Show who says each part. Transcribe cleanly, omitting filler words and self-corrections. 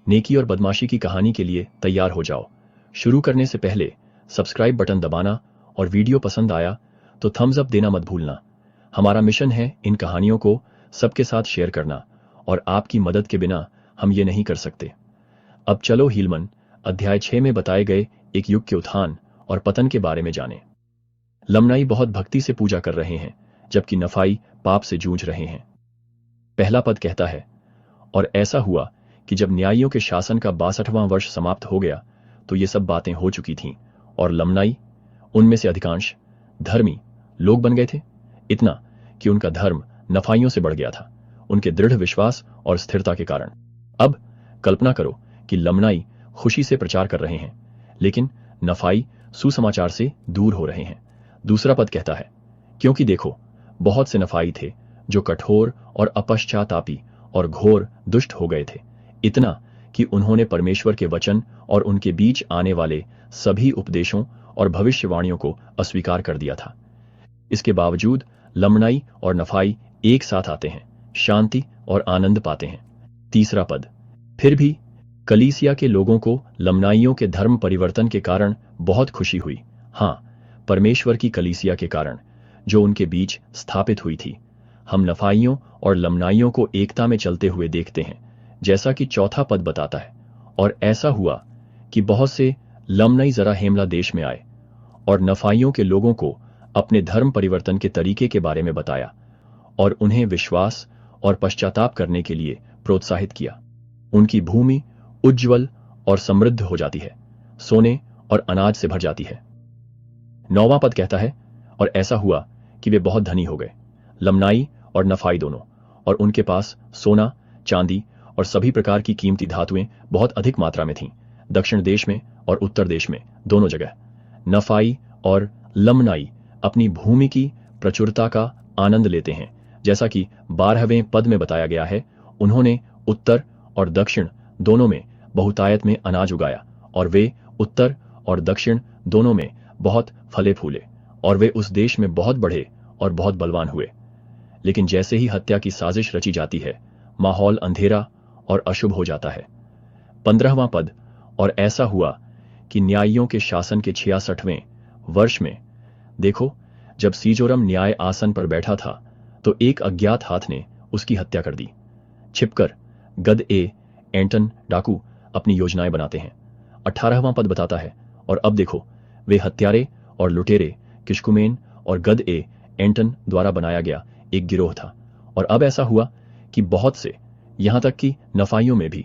Speaker 1: नेकी और बदमाशी की कहानी के लिए तैयार हो जाओ। शुरू करने से पहले सब्सक्राइब बटन दबाना और वीडियो पसंद आया तो थम्स अप देना मत भूलना। हमारा मिशन है इन कहानियों को सबके साथ शेयर करना और आपकी मदद के बिना हम ये नहीं कर सकते। अब चलो हीलमन अध्याय 6 में बताए गए एक युग के उत्थान और पतन के बारे में जानें। लमनाई बहुत भक्ति से पूजा कर रहे हैं जबकि नफाई पाप से जूझ रहे हैं। पहला पद कहता है, और ऐसा हुआ कि जब न्यायियों के शासन का 62वां वर्ष समाप्त हो गया तो ये सब बातें हो चुकी थीं और लमनाई उनमें से अधिकांश धर्मी लोग बन गए थे, इतना कि उनका धर्म नफाइयों से बढ़ गया था उनके दृढ़ विश्वास और स्थिरता के कारण। अब कल्पना करो कि लमनाई खुशी से प्रचार कर रहे हैं लेकिन नफाई सुसमाचार से दूर हो रहे हैं। दूसरा पद कहता है, क्योंकि देखो बहुत से नफाई थे जो कठोर और अपश्चातापी और घोर दुष्ट हो गए थे, इतना कि उन्होंने परमेश्वर के वचन और उनके बीच आने वाले सभी उपदेशों और भविष्यवाणियों को अस्वीकार कर दिया था। इसके बावजूद लमनाई और नफाई एक साथ आते हैं, शांति और आनंद पाते हैं। तीसरा पद, फिर भी कलीसिया के लोगों को लमनाइयों के धर्म परिवर्तन के कारण बहुत खुशी हुई। हाँ, परमेश्वर की कलीसिया के कारण जो उनके बीच स्थापित हुई थी। हम नफाइयों और लमनाइयों को एकता में चलते हुए देखते हैं, जैसा कि चौथा पद बताता है। और ऐसा हुआ कि बहुत से लमनाई जरा हेमला देश में आए और नफाइयों के लोगों को अपने धर्म परिवर्तन के तरीके के बारे में बताया और उन्हें विश्वास और पश्चाताप करने के लिए प्रोत्साहित किया। उनकी भूमि उज्ज्वल और समृद्ध हो जाती है, सोने और अनाज से भर जाती है। 9वां पद कहता है, और ऐसा हुआ कि वे बहुत धनी हो गए, लमनाई और नफाई दोनों, और उनके पास सोना, चांदी और सभी प्रकार की कीमती धातुएं बहुत अधिक मात्रा में थीं, दक्षिण देश में और उत्तर देश में, दोनों जगह। नफाई और लमनाई अपनी भूमि की प्रचुरता का आनंद लेते हैं, जैसा कि 12वें पद में बताया गया है। उन्होंने उत्तर और दक्षिण दोनों में बहुतायत में अनाज उगाया और वे उत्तर और दक्षिण दोनों में बहुत फले फूले और वे उस देश में बहुत बढ़े और बहुत बलवान हुए। लेकिन जैसे ही हत्या की साजिश रची जाती है, माहौल अंधेरा और अशुभ हो जाता है। 15वां पद, और ऐसा हुआ कि न्यायियों के शासन के 66वें वर्ष में, देखो जब सीजोरम न्याय आसन पर बैठा था तो एक अज्ञात हाथ ने उसकी हत्या कर दी। छिपकर गद एंटन डाकू अपनी योजनाएं बनाते हैं। 18वां पद बताता है, और अब देखो वे हत्यारे और लुटेरे किशकुमेन और गद एंटन द्वारा बनाया गया एक गिरोह था। और अब ऐसा हुआ कि बहुत से, यहां तक कि नफाइयों में भी